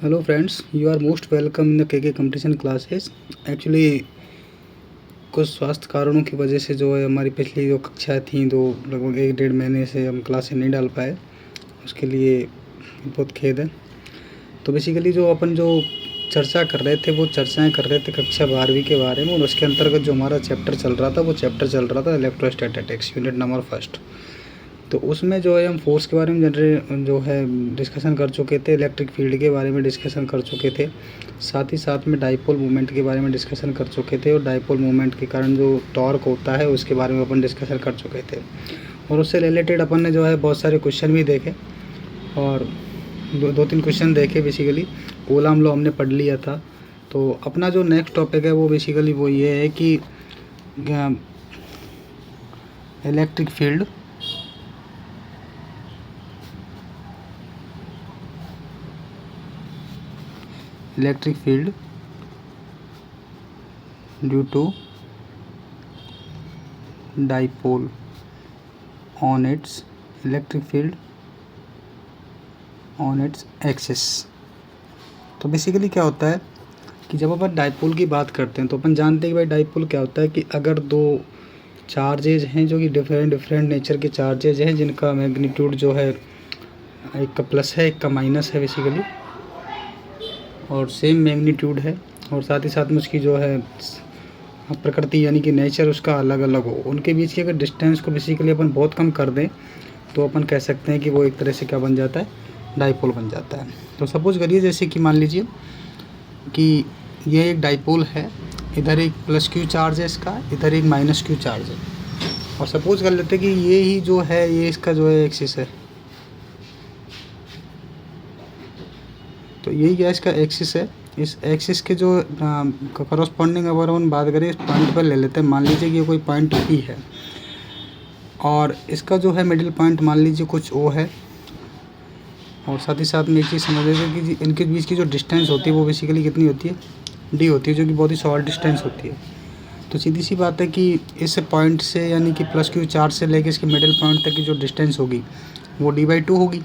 Hello friends, you are most welcome in the KK competition classes. Actually कुछ स्वास्थ्य कारणों की वजह से जो है हमारी पिछली जो कक्षा थी तो लगभग 1-1.5 महीने से हम क्लासें नहीं डाल पाए, उसके लिए बहुत खेद है। तो बेसिकली जो अपन जो चर्चा कर रहे थे वो चर्चाएं कर रहे थे कक्षा 12वीं के बारे में, और उसके अंतर्गत जो हमारा चैप्टर चल रहा था वो चैप्टर चल रहा था इलेक्ट्रोस्टैटिक्स यूनिट नंबर फर्स्ट। तो उसमें जो है हम फोर्स के बारे में जो है डिस्कशन कर चुके थे, इलेक्ट्रिक फील्ड के बारे में डिस्कशन कर चुके थे, साथ ही साथ में डाइपोल मूवमेंट के बारे में डिस्कशन कर चुके थे, और डाइपोल मूवमेंट के कारण जो टॉर्क होता है उसके बारे में अपन डिस्कशन कर चुके थे। और उससे रिलेटेड अपन ने जो है बहुत सारे क्वेश्चन भी देखे, और दो तीन क्वेश्चन देखे। बेसिकली कूलॉम लॉ हमने पढ़ लिया था। तो अपना जो नेक्स्ट टॉपिक है वो बेसिकली वो ये है कि electric field due to dipole on its axis. तो बेसिकली क्या होता है कि जब अपन डाइपोल की बात करते हैं तो अपन जानते हैं कि भाई डाइपोल क्या होता है कि अगर दो चार्जेज हैं जो कि डिफरेंट नेचर के चार्जेज हैं, जिनका मैग्नीट्यूड जो है एक का प्लस है एक का माइनस है बेसिकली, और सेम मैग्नीट्यूड है, और साथ ही साथ में उसकी जो है प्रकृति यानी कि नेचर उसका अलग अलग हो, उनके बीच की अगर डिस्टेंस को बेसिकली अपन बहुत कम कर दें तो अपन कह सकते हैं कि वो एक तरह से क्या बन जाता है, डाइपोल बन जाता है। तो सपोज करिए जैसे कि मान लीजिए कि ये एक डाइपोल है, इधर एक प्लस क्यू चार्ज है इसका, इधर एक माइनस क्यू चार्ज है, और सपोज कर लेते हैं कि ये ही जो है ये इसका जो है एक्सिस है। तो यही क्या इसका एक्सिस है। इस एक्सिस के जो करस्पॉन्डिंग अगर हम बात करें इस पॉइंट पर ले लेते हैं, मान लीजिए कि ये कोई पॉइंट पी है, और इसका जो है मिडिल पॉइंट मान लीजिए कुछ ओ है, और साथ ही साथ में एक चीज़ समझ लेते हैं कि इनके बीच की जो डिस्टेंस होती है वो बेसिकली कितनी होती है, डी होती है, जो कि बहुत ही शॉर्ट डिस्टेंस होती है। तो सीधी सी बात है कि इस पॉइंट से यानी कि प्लस क्यू चार्ज से लेकर इसके मिडिल पॉइंट तक की जो डिस्टेंस होगी वो d/2 होगी,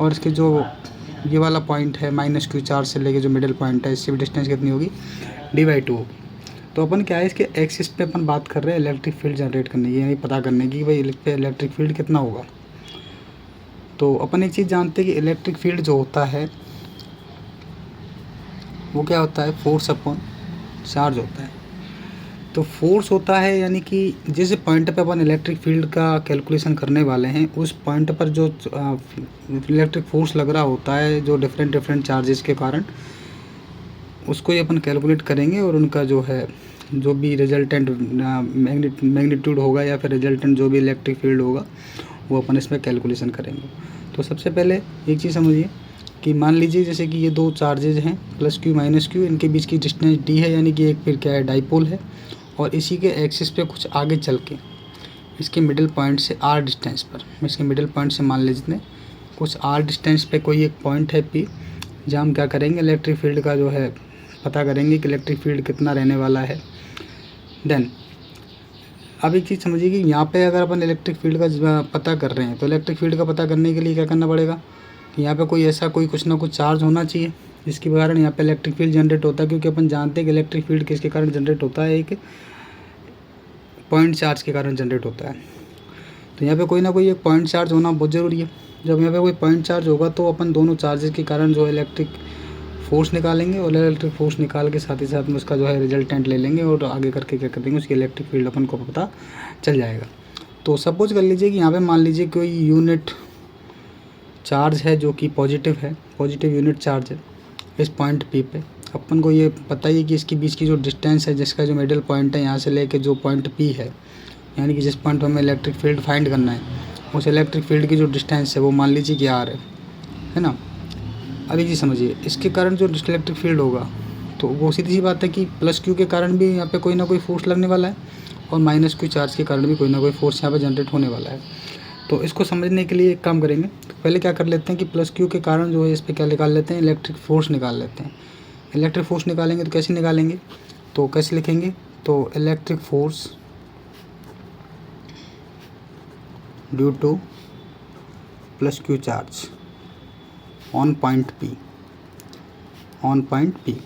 और इसके जो ये वाला पॉइंट है माइनस क्यू चार्ज से लेके जो मिडिल पॉइंट है इससे भी डिस्टेंस कितनी होगी, d/2 होगी। तो अपन क्या है इसके एक्सिस पे अपन बात कर रहे हैं इलेक्ट्रिक फील्ड जनरेट करने की, यानी पता करने की भाई इलेक्ट्रिक फील्ड कितना होगा। तो अपन एक चीज़ जानते हैं कि इलेक्ट्रिक फील्ड जो होता है वो क्या होता है, फोर्स अपॉन चार्ज होता है। तो फोर्स होता है यानी कि जिस पॉइंट पे अपन इलेक्ट्रिक फील्ड का कैलकुलेशन करने वाले हैं उस पॉइंट पर जो इलेक्ट्रिक फोर्स लग रहा होता है जो डिफरेंट चार्जेस के कारण, उसको ही अपन कैलकुलेट करेंगे, और उनका जो है जो भी रिजल्टेंट मैग्नीट्यूड होगा या फिर रिजल्टेंट जो भी इलेक्ट्रिक फील्ड होगा वो अपन इसमें कैलकुलेशन करेंगे। तो सबसे पहले एक चीज़ समझिए कि मान लीजिए जैसे कि ये दो चार्जेज हैं प्लस क्यू माइनस क्यू, इनके बीच की डिस्टेंस डी है, यानी कि एक फिर क्या है, डाइपोल है, और इसी के एक्सिस पे कुछ आगे चल के इसके मिडिल पॉइंट से आर डिस्टेंस पर, इसके मिडिल पॉइंट से मान लीजिए कुछ आर डिस्टेंस पे कोई एक पॉइंट है पी, जहाँ हम क्या करेंगे इलेक्ट्रिक फील्ड का जो है पता करेंगे कि इलेक्ट्रिक फील्ड कितना रहने वाला है। देन अब एक चीज़ समझिए कि यहाँ पे अगर अपन इलेक्ट्रिक फील्ड का पता कर रहे हैं तो इलेक्ट्रिक फील्ड का पता करने के लिए क्या करना पड़ेगा कि यहाँ पे कोई ऐसा कोई कुछ ना कुछ चार्ज होना चाहिए जिसके कारण यहाँ पे इलेक्ट्रिक फील्ड जनरेट होता है, क्योंकि अपन जानते हैं कि इलेक्ट्रिक फील्ड किसके कारण जनरेट होता है, एक पॉइंट चार्ज के कारण जनरेट होता है। तो यहाँ पे कोई ना कोई एक पॉइंट चार्ज होना बहुत ज़रूरी है। जब यहाँ पे कोई पॉइंट चार्ज होगा तो अपन दोनों चार्जेस के कारण जो इलेक्ट्रिक फोर्स निकालेंगे, और इलेक्ट्रिक फोर्स निकाल के साथ ही साथ में उसका जो है रिजल्टेंट ले लेंगे, और आगे करके क्या कर देंगे उसकी इलेक्ट्रिक फील्ड अपन को पता चल जाएगा। तो सपोज कर लीजिए कि यहाँ पे मान लीजिए कोई यूनिट चार्ज है जो कि पॉजिटिव है, पॉजिटिव यूनिट चार्ज है इस पॉइंट पी पे। अपन को ये पता ही है कि इसके बीच की जो डिस्टेंस है, जिसका जो मिडिल पॉइंट है यहाँ से लेके जो पॉइंट पी है, यानी कि जिस पॉइंट पर हमें इलेक्ट्रिक फील्ड फाइंड करना है, उस इलेक्ट्रिक फील्ड की जो डिस्टेंस है वो मान लीजिए कि आर है ना। अभी जी समझिए इसके कारण जो इलेक्ट्रिक फील्ड होगा तो वो सीधी सी बात है कि प्लस क्यू के कारण भी यहाँ पे कोई ना कोई फोर्स लगने वाला है, और माइनस क्यू चार्ज के कारण भी कोई ना कोई फोर्स यहाँ पे जनरेट होने वाला है। तो इसको समझने के लिए एक काम करेंगे, तो पहले क्या कर लेते हैं कि प्लस क्यू के कारण जो है इस पर क्या निकाल लेते हैं, इलेक्ट्रिक फोर्स निकाल लेते हैं। इलेक्ट्रिक फोर्स निकालेंगे तो कैसे निकालेंगे, तो कैसे लिखेंगे, तो electric force due two plus Q charge on point P on point P.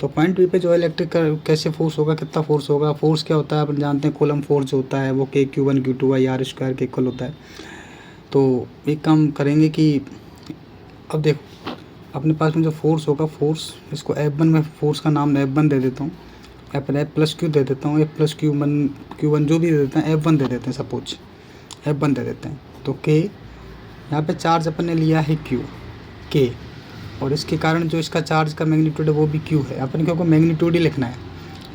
तो पॉइंट पी पे जो है इलेक्ट्रिक कैसे फोर्स होगा, कितना फोर्स होगा, फोर्स क्या होता है अपन जानते हैं, कूलम फोर्स जो होता है वो K Q1 Q2 by R square के इक्वल होता है। तो एक काम करेंगे कि अब देखो अपने पास में जो फोर्स होगा, फोर्स इसको F1 में फोर्स का नाम F1 दे देता हूँ, F प्लस क्यू दे देता हूँ, F प्लस Q1 जो भी दे देते हैं F1 दे देते हैं, सपोज F1 दे देते हैं। तो के यहाँ पे चार्ज अपन ने लिया है Q के, और इसके कारण जो इसका चार्ज का मैग्नीट्यूड है वो भी Q है। अपन को मैग्नीट्यूड ही लिखना है,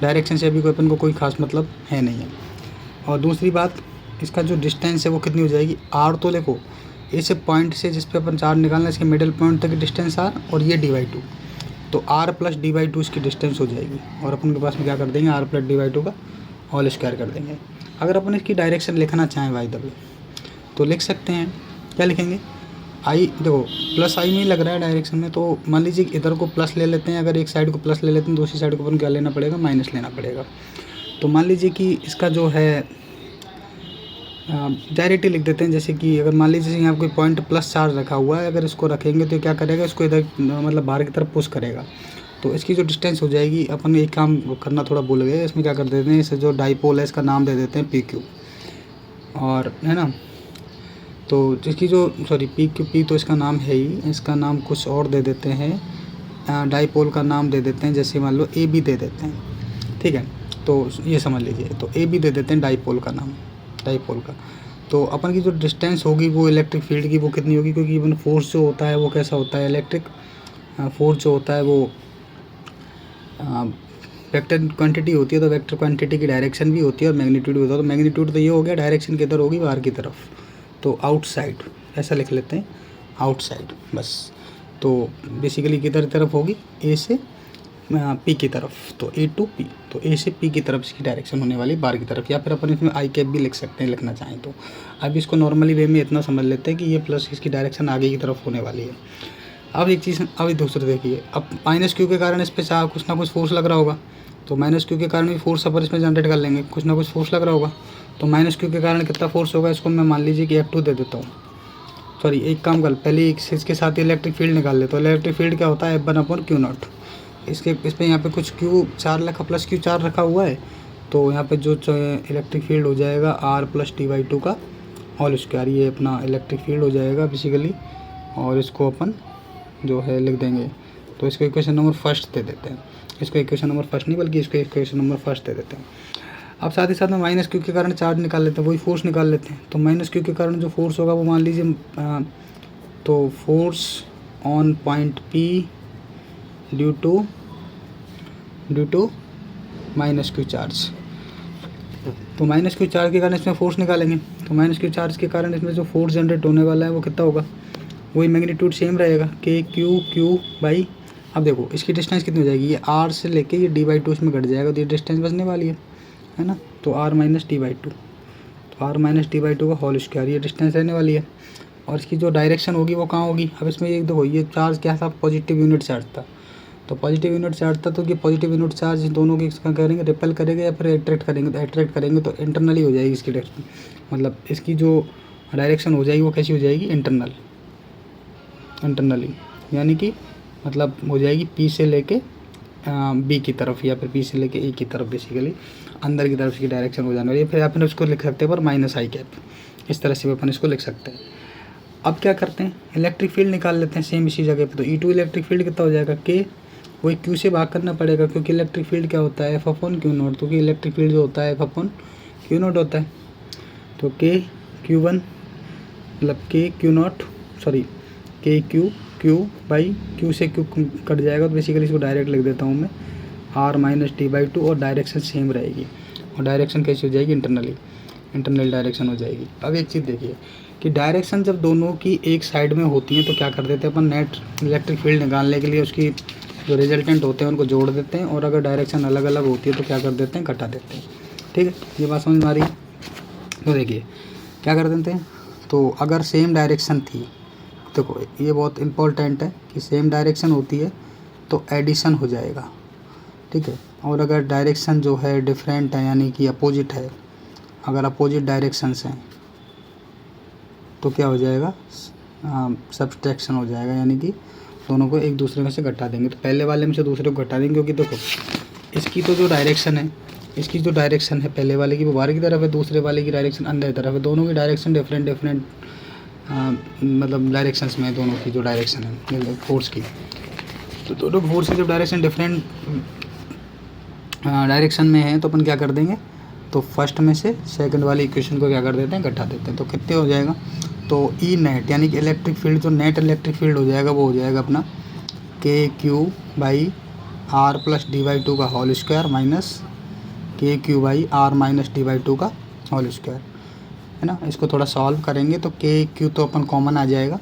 डायरेक्शन से अभी कोई अपन को कोई खास मतलब है नहीं है। और दूसरी बात, इसका जो डिस्टेंस है वो कितनी हो जाएगी R। तो देखो इस पॉइंट से जिस पे अपन चार्ज निकालना है इसके मिडिल पॉइंट तक की डिस्टेंस R और ये D/2, तो R प्लस D/2 इसकी डिस्टेंस हो जाएगी। और अपन के पास में क्या कर देंगे, R प्लस D/2 का होल स्क्वायर कर देंगे। अगर अपन इसकी डायरेक्शन लिखना चाहें बाय द वे तो लिख सकते हैं, क्या लिखेंगे, आई देखो प्लस आई में ही लग रहा है डायरेक्शन में, तो मान लीजिए इधर को प्लस ले लेते हैं, अगर एक साइड को प्लस ले लेते हैं दूसरी साइड को अपन क्या लेना पड़ेगा, माइनस लेना पड़ेगा। तो मान लीजिए कि इसका जो है डायरेक्ट ही लिख देते हैं, जैसे कि अगर मान लीजिए यहाँ कोई पॉइंट प्लस चार्ज रखा हुआ है, अगर इसको रखेंगे तो क्या करेगा, इसको इधर मतलब बाहर की तरफ पुश करेगा। तो इसकी जो डिस्टेंस हो जाएगी, अपन एक काम करना थोड़ा भूल गए, इसमें क्या कर देते हैं, इसे जो डाइपोल है इसका नाम दे देते हैं PQ, और है ना। तो इसकी जो सॉरी P तो इसका नाम है ही, इसका नाम कुछ और दे देते हैं, डाइपोल का नाम दे देते हैं, जैसे मान लो AB दे देते हैं, ठीक है। तो ये समझ लीजिए, तो AB दे देते हैं डाइपोल का नाम, डाइपोल का। तो अपन की जो डिस्टेंस होगी वो इलेक्ट्रिक फील्ड की वो कितनी होगी, क्योंकि इवन फोर्स जो होता है वो कैसा होता है, इलेक्ट्रिक फोर्स जो होता है वो वेक्टर क्वांटिटी होती है, तो वेक्टर क्वांटिटी की डायरेक्शन भी होती है और मैग्नीट्यूड भी होता है। तो मैग्नीट्यूड तो ये हो गया, डायरेक्शन किधर होगी, बाहर की तरफ, तो आउटसाइड ऐसा लिख लेते हैं, आउटसाइड बस। तो बेसिकली किधर तरफ होगी, ए से P की तरफ, तो A to P, तो A से P की तरफ इसकी डायरेक्शन होने वाली बाहर की तरफ, या फिर अपन इसमें आई कैप भी लिख सकते हैं लिखना चाहें तो। अब इसको नॉर्मली वे में इतना समझ लेते हैं कि ये प्लस इसकी डायरेक्शन आगे की तरफ होने वाली है। अब एक चीज़, अब दूसरी देखिए, अब माइनस क्यू के कारण इस पर कुछ ना कुछ फोर्स लग रहा होगा, तो माइनस क्यू के कारण भी फोर्स अपन इसमें जनरेट कर लेंगे, कुछ ना कुछ फोर्स लग रहा होगा। तो माइनस क्यू के कारण कितना फोर्स होगा, इसको मैं मान लीजिए कि F2 दे देता हूँ। सॉरी एक काम कर, पहले इसके साथ इलेक्ट्रिक फील्ड निकाल ले। तो इलेक्ट्रिक फील्ड क्या होता है, F1/Q0। इसके इस पर यहाँ पे कुछ Q4 रखा, प्लस Q4 रखा हुआ है, तो यहाँ पे जो इलेक्ट्रिक फील्ड हो जाएगा R प्लस D/2 का होल स्क्वायर, ये अपना इलेक्ट्रिक फील्ड हो जाएगा बेसिकली। और इसको अपन जो है लिख देंगे, तो इसको इक्वेशन नंबर फर्स्ट दे देते हैं, इसको इक्वेशन नंबर फर्स्ट नहीं बल्कि इसको इक्वेशन नंबर फर्स्ट दे देते हैं। अब साथ ही साथ में माइनस क्यू के कारण चार्ज निकाल लेते हैं, वही फोर्स निकाल लेते हैं। तो माइनस क्यू के कारण जो फोर्स होगा वो मान लीजिए, तो force on point P due to minus Q charge. तो माइनस क्यू चार्ज के कारण इसमें फोर्स निकालेंगे, तो माइनस क्यू चार्ज के कारण इसमें जो फोर्स जनरेट होने वाला है वो कितना होगा, वही मैग्नीट्यूड सेम रहेगा, Q बाई, अब देखो इसकी डिस्टेंस कितनी हो जाएगी, ये R से लेके ये D/2 इसमें घट जाएगा, तो ये डिस्टेंस बचने वाली है ना। तो R माइनस D/2, तो R माइनस D/2 का होल स्क्वायर, ये डिस्टेंस रहने वाली है। और इसकी जो डायरेक्शन होगी वो कहाँ होगी, अब इसमें एक देखो ये चार्ज क्या था, पॉजिटिव यूनिट चार्ज था, तो पॉजिटिव यूनिट चार्ज था, तो ये पॉजिटिव यूनिट चार्ज दोनों की इसका करेंगे, रिपेल करेंगे या फिर अट्रैक्ट करेंगे, तो अट्रैक्ट करेंगे तो इंटरनली हो जाएगी इसकी डायरेक्शन, मतलब इसकी जो डायरेक्शन हो जाएगी वो कैसी हो जाएगी, इंटरनली, यानी कि मतलब हो जाएगी P से लेके B की तरफ, या फिर P से लेके A की तरफ, बेसिकली अंदर की तरफ इसकी डायरेक्शन हो जाने वाली है। फिर अपन उसको लिख सकते हैं पर माइनस आई कैप, इस तरह से भी अपन इसको लिख सकते हैं। अब क्या करते हैं, इलेक्ट्रिक फील्ड निकाल लेते हैं सेम इसी जगह पे। तो E2 इलेक्ट्रिक फील्ड कितना हो जाएगा, K, वही Q से भाग करना पड़ेगा, क्योंकि इलेक्ट्रिक फील्ड क्या होता है, F/Q0, क्योंकि इलेक्ट्रिक फील्ड जो होता है F/Q0 होता है। तो Q1 मतलब Q बाई Q से Q कट जाएगा, तो बेसिकली इसको डायरेक्ट लिख देता हूँ मैं, R माइनस D/2, और डायरेक्शन सेम रहेगी, और डायरेक्शन कैसी हो जाएगी, इंटरनल डायरेक्शन हो जाएगी। अब एक चीज़ देखिए कि डायरेक्शन जब दोनों की एक साइड में होती है तो क्या कर देते हैं अपन, नेट इलेक्ट्रिक फील्ड निकालने के लिए उसकी जो रिजल्टेंट होते हैं उनको जोड़ देते हैं, और अगर डायरेक्शन अलग अलग होती है तो क्या कर देते हैं, घटा देते हैं। ठीक है, ये बात समझ में आ रही है। तो देखिए क्या कर देते हैं, तो अगर सेम डायरेक्शन थी, देखो ये बहुत इम्पोर्टेंट है कि सेम डायरेक्शन होती है तो एडिशन हो जाएगा, ठीक है। और अगर डायरेक्शन जो है डिफरेंट है, यानी कि अपोजिट है, अगर अपोजिट डायरेक्शंस हैं तो क्या हो जाएगा, सब्सट्रैक्शन हो जाएगा, यानी कि दोनों को एक दूसरे में से घटा देंगे। तो पहले वाले में से दूसरे को घटा देंगे, क्योंकि देखो इसकी तो जो डायरेक्शन है, इसकी जो डायरेक्शन है पहले वाले की वो बाहर की तरफ है, दूसरे वाले की डायरेक्शन अंदर की तरफ है। दोनों की डायरेक्शन डिफरेंट मतलब डायरेक्शंस में, दोनों की जो डायरेक्शन है फोर्स की, तो दोनों फोर्स की जब डायरेक्शन डिफरेंट डायरेक्शन में है तो अपन क्या कर देंगे, तो फर्स्ट में से सेकंड वाली इक्वेशन को क्या कर देते हैं, घटा देते हैं। तो कितने हो जाएगा, तो ई नेट यानी कि इलेक्ट्रिक फील्ड, जो नेट इलेक्ट्रिक फील्ड हो जाएगा वो हो जाएगा अपना K Q by R plus D by two का whole square minus K Q by R minus D by two का होल स्क्वायर, है ना। इसको थोड़ा सॉल्व करेंगे तो के क्यू तो अपन कॉमन आ जाएगा,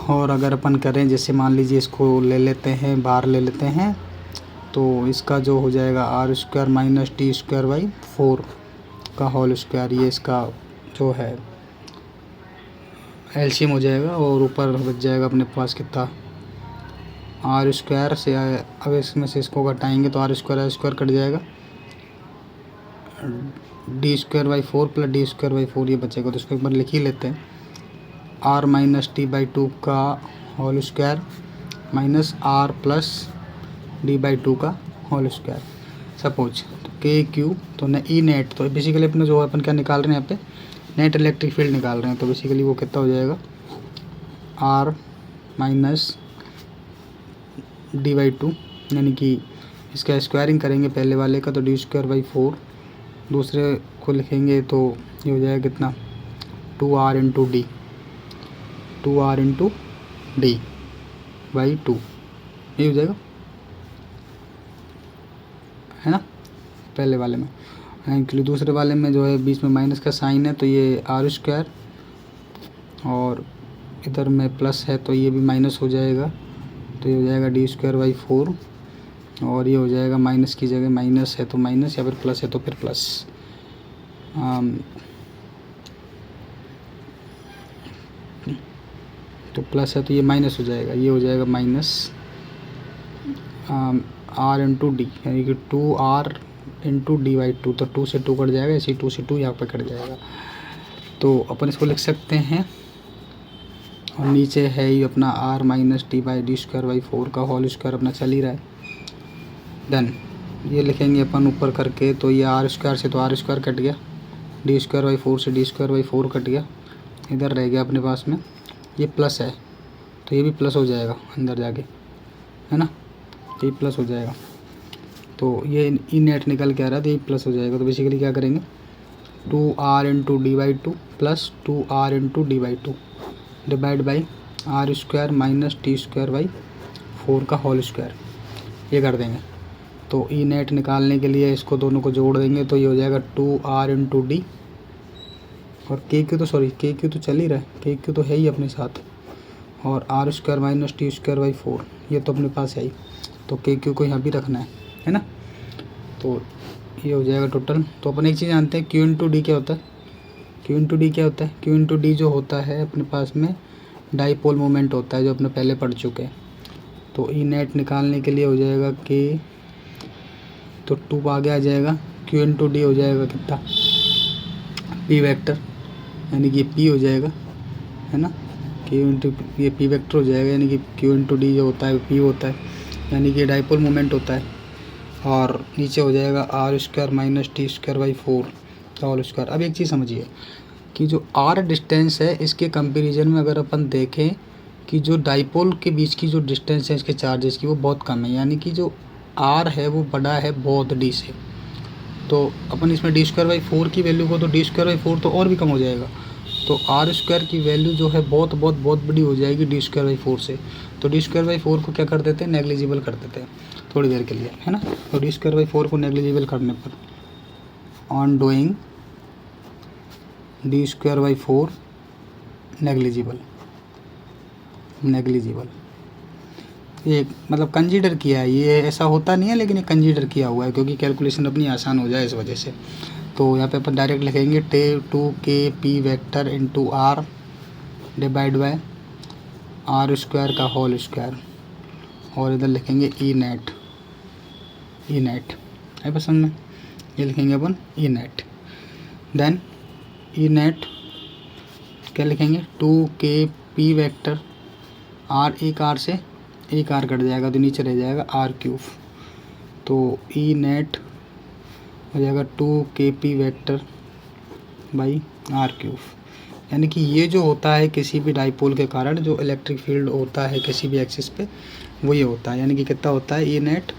और अगर अपन करें जैसे मान लीजिए इसको ले लेते हैं, बाहर ले लेते हैं, तो इसका जो हो जाएगा R square minus T square by 4 का होल स्क्वायर, ये इसका जो है एलसीएम हो जाएगा, और ऊपर बच जाएगा अपने पास कितना, आर स्क्वायर से, अब इसमें से इसको घटाएंगे तो आर स्क्वायर कट जाएगा, D square by 4 plus D square by 4 ये बचेगा। तो इसको एक बार लिख ही लेते हैं, आर माइनस टी बाई 2 का whole square minus R plus D by 2 का होल स्क्वायर। सपोज तो के क्यू तो न ई नेट, तो बेसिकली अपने जो अपन क्या निकाल रहे हैं यहाँ पे, नेट इलेक्ट्रिक फील्ड निकाल रहे हैं। तो बेसिकली वो कितना हो जाएगा, आर माइनस डी बाई 2, यानी कि इसका स्क्वायरिंग करेंगे पहले वाले का तो डी स्क्वायर बाई 4, दूसरे को लिखेंगे तो ये हो जाएगा कितना, 2r into D, 2r into D by 2, ये हो जाएगा, है ना, पहले वाले में। एक्चुअली दूसरे वाले में जो है बीच में माइनस का साइन है, तो ये आर स्क्वायर, और इधर में प्लस है तो ये भी माइनस हो जाएगा, तो ये हो जाएगा डी स्क्वायर बाई 4, और ये हो जाएगा माइनस की जगह माइनस है तो माइनस, या फिर प्लस है तो फिर प्लस, तो प्लस है तो ये माइनस हो जाएगा, ये हो जाएगा माइनस आर इंटू डी, यानी कि 2r इंटू डी बाई 2, तो 2 से 2 कट जाएगा, इसी 2 से 2 यहाँ पर कट जाएगा। तो अपन इसको लिख सकते हैं, और नीचे है ये अपना r minus T by D square by 4 का होल स्क्वायर अपना चल ही रहा है। देन ये लिखेंगे अपन ऊपर करके, तो ये आर स्क्वायर से तो आर स्क्वायर कट गया, डी स्क्वायर बाई 4 से डी स्क्वायर बाई 4 कट गया, इधर रह गया अपने पास में ये प्लस है, तो ये भी प्लस हो जाएगा अंदर जाके, है ना, ये प्लस हो जाएगा। तो ये ई नेट निकल के आ रहा है, तो ये प्लस हो जाएगा। तो बेसिकली क्या करेंगे, 2r into D by 2 plus 2r into D by 2 divide by R square minus T square by 4 का होल स्क्वायर, ये कर देंगे। तो ई नेट निकालने के लिए इसको दोनों को जोड़ देंगे, तो ये हो जाएगा 2r इंटू डी, और के क्यू तो चल ही रहा है, के क्यू तो है ही अपने साथ, और R square minus T square by 4 ये तो अपने पास है ही, तो के क्यू को यहाँ भी रखना है ना। तो ये हो जाएगा टोटल। तो अपन एक चीज़ जानते हैं, क्यू इंटू डी क्या होता है, क्यू इंटू डी क्या होता है, क्यू इंटू डी जो होता है अपने पास में डाईपोल मोमेंट होता है, जो अपने पहले पढ़ चुके हैं। तो ई नेट निकालने के लिए हो जाएगा के, तो 2 आगे आ जाएगा, क्यू इंटू डी हो जाएगा कितना, पी वेक्टर, यानी कि पी हो जाएगा, है ना, क्यू इंटू ये पी वेक्टर हो जाएगा, यानी कि क्यू इंटू डी जो होता है पी होता है, यानी कि डाईपोल मोमेंट होता है। और नीचे हो जाएगा R square minus T square by 4 का होल स्क्वायर। अब एक चीज़ समझिए कि जो आर डिस्टेंस है, इसके कंपैरिजन में अगर अपन देखें कि जो डाईपोल के बीच की जो डिस्टेंस है इसके चार्जेस की, वो बहुत कम है, यानी कि जो आर है वो बड़ा है बहुत डी से। तो अपन इसमें डी स्क्वायर बाई 4 की वैल्यू को, तो डी स्क्वायर बाई 4 तो और भी कम हो जाएगा, तो आर स्क्वायर की वैल्यू जो है बहुत बहुत बहुत बड़ी हो जाएगी डी स्क्वायर बाई 4 से। तो डी स्क्वायर बाई 4 को क्या कर देते हैं, नेग्लिजिबल कर देते हैं थोड़ी देर के लिए, है ना। तो डी स्क्वायर बाई 4 को नेग्लिजिबल करने पर, on doing D square by 4 negligible, ये मतलब कंसीडर किया है, ये ऐसा होता नहीं है लेकिन ये कंसीडर किया हुआ है, क्योंकि कैलकुलेशन अपनी आसान हो जाए इस वजह से। तो यहाँ पे अपन डायरेक्ट लिखेंगे 2k P vector into R divide by R square का होल स्क्वायर, और इधर लिखेंगे ई नेट है पसंद में, ये लिखेंगे अपन E net. Then E net क्या लिखेंगे, 2k पी वेक्टर आर, एक आर से एक आर कट जाएगा तो नीचे रह जाएगा आर क्यूब। तो ई नेट हो जाएगा 2kp vector by R cube. यानी कि ये जो होता है किसी भी डाइपोल के कारण जो इलेक्ट्रिक फील्ड होता है किसी भी एक्सिस पे, वो ये होता है। यानी कि कितना होता है ई नेट,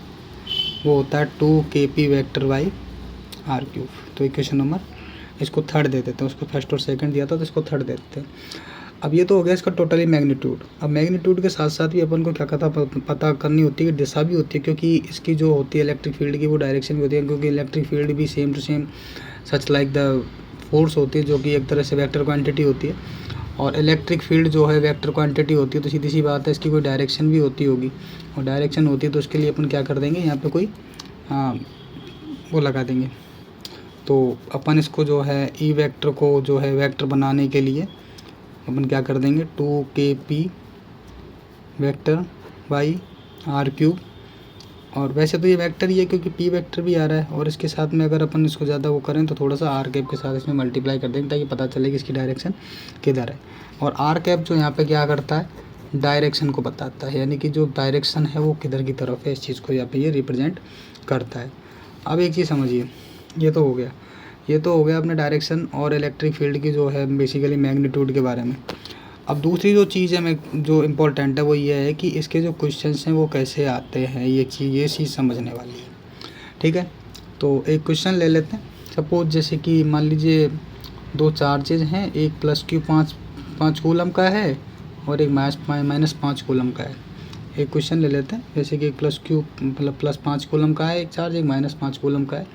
वो होता है 2kp vector by R cube. तो इक्वेशन नंबर, इसको थर्ड दे देते हैं, उसको फर्स्ट और सेकंड दिया था तो इसको थर्ड दे देते हैं। अब ये तो हो गया इसका टोटली मैग्नीट्यूड। अब मैग्नीट्यूड के साथ साथ भी अपन को क्या पता करनी होती है कि दिशा भी होती है, क्योंकि इसकी जो होती है इलेक्ट्रिक फील्ड की वो डायरेक्शन भी होती है, क्योंकि इलेक्ट्रिक फील्ड भी same to same such like the force होती है, जो कि एक तरह से वेक्टर क्वांटिटी होती है। और इलेक्ट्रिक फील्ड जो है वेक्टर क्वांटिटी होती है, तो सीधी सी बात है इसकी कोई डायरेक्शन भी होती होगी, और डायरेक्शन होती है तो उसके लिए अपन क्या कर देंगे, यहाँ पे कोई वो लगा देंगे। तो अपन इसको जो है ई वेक्टर को जो है वेक्टर बनाने के लिए अपन क्या कर देंगे 2kp vector by R cube. और वैसे तो ये वेक्टर ही है क्योंकि पी वेक्टर भी आ रहा है, और इसके साथ में अगर अपन इसको ज़्यादा वो करें तो थोड़ा सा आर कैप के साथ इसमें मल्टीप्लाई कर देंगे ताकि पता चले कि इसकी डायरेक्शन किधर है। और आर कैप जो यहाँ पे क्या करता है, डायरेक्शन को बताता है, यानी कि जो डायरेक्शन है वो किधर की तरफ है, इस चीज़ को यहाँ पे ये रिप्रेजेंट करता है। अब एक चीज़ समझिए, ये तो हो गया अपने डायरेक्शन और इलेक्ट्रिक फील्ड की जो है बेसिकली मैग्नीट्यूड के बारे में। अब दूसरी जो चीज़ है मैं जो इम्पोर्टेंट है वो ये है कि इसके जो क्वेश्चंस हैं वो कैसे आते हैं, ये चीज़ समझने वाली है। ठीक है, तो एक क्वेश्चन ले लेते हैं। सपोज जैसे कि मान लीजिए दो चार्जेज हैं, एक प्लस क्यू 5 कूलम का है और एक माइनस 5 कूलम का है। एक क्वेश्चन ले लेते हैं, जैसे कि एक प्लस 5 कूलम का है एक चार्ज, एक माइनस 5 कूलम का है।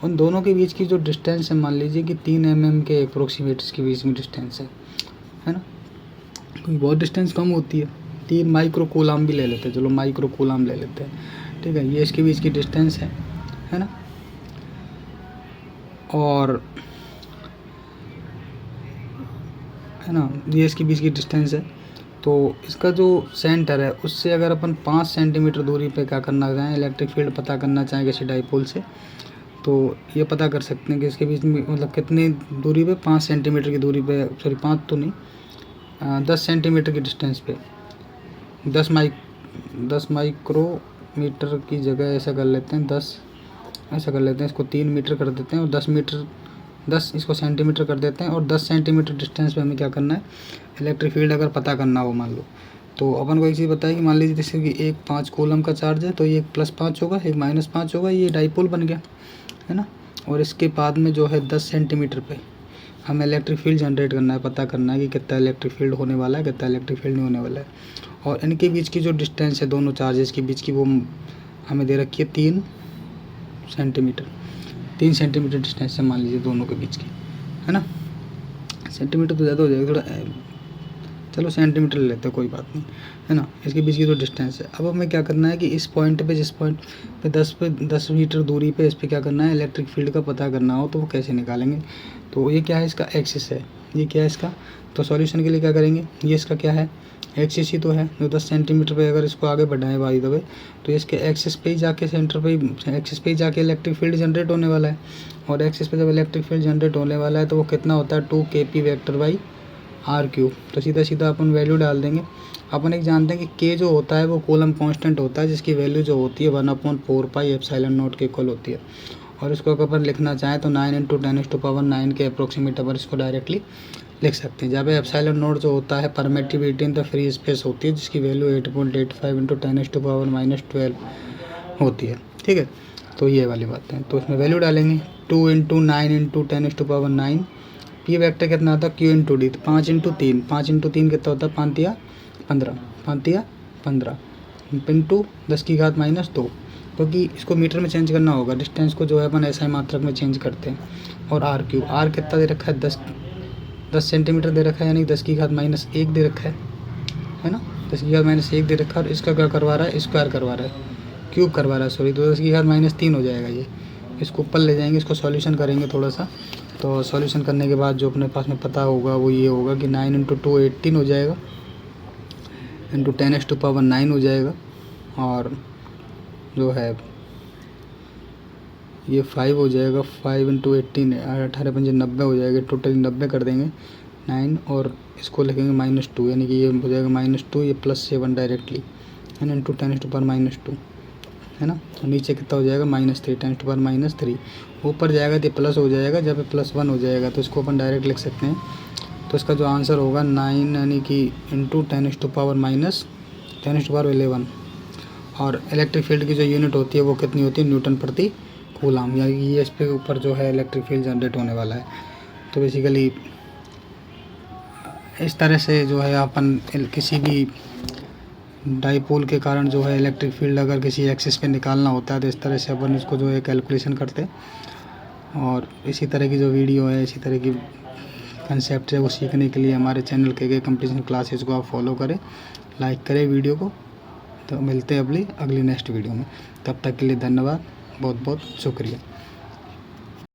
उन दोनों के बीच की जो डिस्टेंस है मान लीजिए कि 3 mm के अप्रोक्सीमेट के बीच में डिस्टेंस है ना। कोई बहुत डिस्टेंस कम होती है, 3 माइक्रो कूलम भी ले लेते हैं, चलो माइक्रो कूलम ले लेते हैं। ठीक है, ये इसके बीच की डिस्टेंस है ना। और है ना, ये इसके बीच की डिस्टेंस है। तो इसका जो सेंटर है उससे अगर अपन 5 सेंटीमीटर दूरी पे क्या करना चाहें, इलेक्ट्रिक फील्ड पता करना चाहें किसी डाइपोल से, तो ये पता कर सकते हैं कि इसके बीच में मतलब कितनी दूरी पे, 5 सेंटीमीटर की दूरी पे, सॉरी 5 तो नहीं, 10 सेंटीमीटर की डिस्टेंस पे 10 माइक्रोमीटर की जगह ऐसा कर लेते हैं, 10 ऐसा कर लेते हैं, इसको 3 मीटर कर देते हैं और 10 इसको सेंटीमीटर कर देते हैं। और 10 सेंटीमीटर डिस्टेंस पे हमें क्या करना है, इलेक्ट्रिक फील्ड अगर पता करना हो मान लो, तो अपन को एक चीज़ बताइए कि मान लीजिए जैसे कि एक 5 कूलम का चार्ज है, तो ये एक +5 होगा, एक -5 होगा, ये डाइपोल बन गया है ना। और इसके बाद में जो है 10 सेंटीमीटर पे हमें इलेक्ट्रिक फील्ड जनरेट करना है, पता करना है कि कितना इलेक्ट्रिक फील्ड होने वाला है, कितना इलेक्ट्रिक फील्ड नहीं होने वाला है। और इनके बीच की जो डिस्टेंस है दोनों चार्जेस के बीच की, वो हमें दे रखी है 3 सेंटीमीटर। 3 सेंटीमीटर डिस्टेंस है मान लीजिए दोनों के बीच की, है ना। सेंटीमीटर तो ज़्यादा हो जाएगा थोड़ा, चलो सेंटीमीटर ले लेते हैं, कोई बात नहीं, है ना। इसके बीच की जो डिस्टेंस है, अब हमें क्या करना है कि इस पॉइंट पे, जिस पॉइंट पे 10 मीटर दूरी पे इस पर क्या करना है, इलेक्ट्रिक फील्ड का पता करना हो तो वो कैसे निकालेंगे। तो ये क्या है, इसका एक्सिस है, ये क्या है इसका। तो सॉल्यूशन के लिए क्या करेंगे, ये इसका क्या है, एक्सिस ही तो है, जो 10 सेंटीमीटर पे अगर इसको आगे बढ़ाएं बाई द वे, तो इसके एक्सिस पे ही जाके सेंटर पे ही, एक्सिस पे ही जाके इलेक्ट्रिक फील्ड जनरेट होने वाला है। और एक्सिस पे जब इलेक्ट्रिक फील्ड जनरेट होने वाला है तो वो कितना होता है 2kp vector by R cube. तो सीधा सीधा अपन वैल्यू डाल देंगे। अपन एक जानते हैं कि k जो होता है वो कूलम कांस्टेंट होता है, जिसकी वैल्यू जो होती है 1/4 पाई एप्सिलॉन नॉट के इक्वल होती है। और इसको अगर अपन लिखना चाहें तो 9 × 10⁻⁹ के अप्रोक्सीमेट अपन इसको डायरेक्टली लिख सकते हैं, जहाँ पे एप्सिलॉन नॉट जो होता है permittivity in the free space होती है, जिसकी वैल्यू 8.85 × 10⁻⁻12 होती है। ठीक है, तो ये वाली बात है। तो इसमें वैल्यू डालेंगे 2 × 9 × 10⁻9। पी वेक्टर कितना आता है, Q × D, तो 5 × 3, 5 × 3 कितना होता है, 5 या 15, 5 या 15 इंटू 10⁻−2, क्योंकि इसको मीटर में चेंज करना होगा, डिस्टेंस को जो है अपन ऐसा ही मात्रक में चेंज करते हैं। और आर क्यूब, आर कितना दे रखा है, 10 सेंटीमीटर दे रखा है, यानी 10⁻−1 दे रखा है ना, 10⁻−1 दे रखा है। और इसका क्या करवा रहा है, स्क्वायर करवा रहा है, क्यूब करवा रहा है सॉरी, तो 10⁻3 हो जाएगा ये। इसको ऊपर ले जाएंगे, इसको सॉल्यूशन करेंगे थोड़ा सा। तो सॉल्यूशन करने के बाद जो अपने पास में पता होगा वो ये होगा कि 9 × 2 18 हो जाएगा, इंटू 10⁻9 हो जाएगा। और जो है ये 5 हो जाएगा, 5 × 18 18 × 5 90 हो जाएगा, टोटल 90 कर देंगे। 9 और इसको लिखेंगे -2, यानी कि ये हो जाएगा -2, ये +7 डायरेक्टली, है ना, इंटू 10⁻², है ना। तो नीचे कितना हो जाएगा -3, 10⁻3। ऊपर जाएगा तो प्लस हो जाएगा, जब +1 हो जाएगा तो इसको अपन डायरेक्ट लिख सकते हैं। तो इसका जो आंसर होगा 9, यानी कि इंटू 10⁻11। और इलेक्ट्रिक फील्ड की जो यूनिट होती है वो कितनी होती है, न्यूटन प्रति कूलाम, यानी कि ये इस पे ऊपर जो है इलेक्ट्रिक फील्ड जनरेट होने वाला है। तो बेसिकली इस तरह से जो है अपन किसी भी डाईपोल के कारण जो है इलेक्ट्रिक फील्ड अगर किसी एक्सिस पे निकालना होता है तो इस तरह से अपन इसको जो है कैलकुलेशन करते हैं। और इसी तरह की जो वीडियो है, इसी तरह की कंसेप्ट है, वो सीखने के लिए हमारे चैनल के कंप्लीशन क्लासेस को आप फॉलो करें, लाइक करें वीडियो को। तो मिलते हैं अगली नेक्स्ट वीडियो में, तब तक के लिए धन्यवाद, बहुत बहुत शुक्रिया।